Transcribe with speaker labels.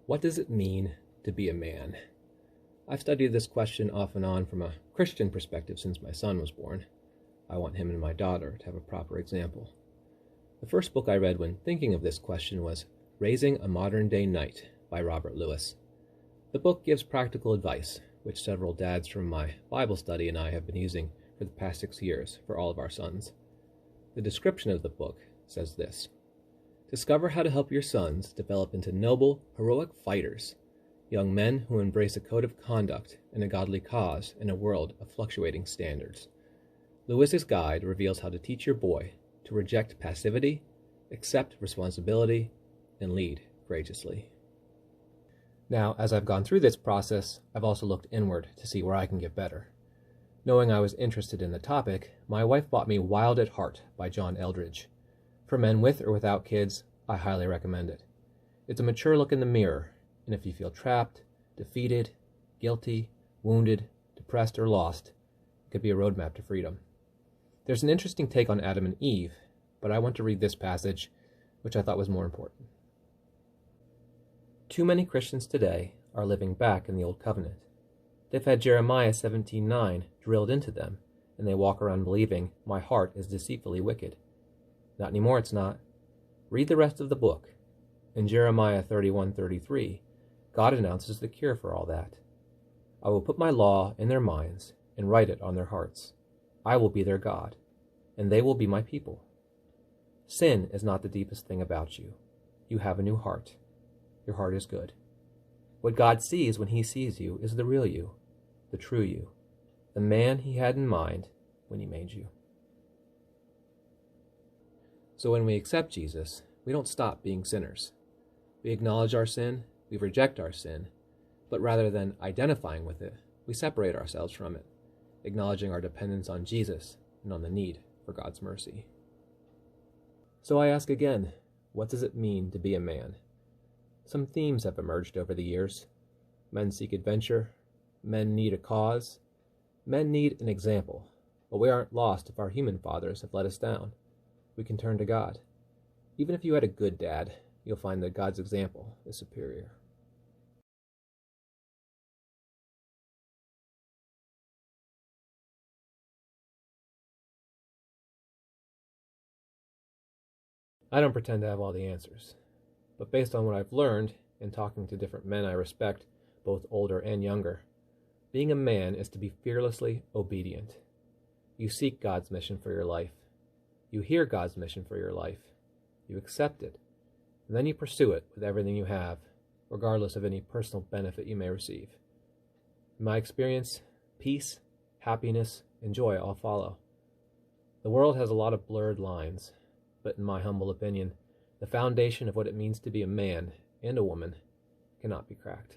Speaker 1: What does it mean to be a man? I've studied this question off and on from a Christian perspective since my son was born. I want him and my daughter to have a proper example. The first book I read when thinking of this question was Raising a Modern-Day Knight by Robert Lewis. The book gives practical advice, which several dads from my Bible study and I have been using for the past 6 years for all of our sons. The description of the book says this: discover how to help your sons develop into noble, heroic fighters, young men who embrace a code of conduct and a godly cause in a world of fluctuating standards. Lewis's guide reveals how to teach your boy to reject passivity, accept responsibility, and lead courageously. Now, as I've gone through this process, I've also looked inward to see where I can get better. Knowing I was interested in the topic, my wife bought me Wild at Heart by John Eldredge. For men with or without kids, I highly recommend it. It's a mature look in the mirror, and if you feel trapped, defeated, guilty, wounded, depressed, or lost, it could be a roadmap to freedom. There's an interesting take on Adam and Eve, but I want to read this passage, which I thought was more important. Too many Christians today are living back in the Old Covenant. They've had Jeremiah 17:9 drilled into them, and they walk around believing, my heart is deceitfully wicked. Not anymore, it's not. Read the rest of the book. In Jeremiah 31:33, God announces the cure for all that. I will put my law in their minds and write it on their hearts. I will be their God, and they will be my people. Sin is not the deepest thing about you. You have a new heart. Your heart is good. What God sees when he sees you is the real you, the true you, the man he had in mind when he made you. So when we accept Jesus, we don't stop being sinners. We acknowledge our sin, we reject our sin, but rather than identifying with it, we separate ourselves from it, acknowledging our dependence on Jesus and on the need for God's mercy. So I ask again, what does it mean to be a man? Some themes have emerged over the years. Men seek adventure, men need a cause, men need an example, but we aren't lost if our human fathers have let us down. We can turn to God. Even if you had a good dad, you'll find that God's example is superior. I don't pretend to have all the answers, but based on what I've learned in talking to different men I respect, both older and younger, being a man is to be fearlessly obedient. You seek God's mission for your life. You hear God's mission for your life. You accept it. And then you pursue it with everything you have, regardless of any personal benefit you may receive. In my experience, peace, happiness, and joy all follow. The world has a lot of blurred lines, but in my humble opinion, the foundation of what it means to be a man and a woman cannot be cracked.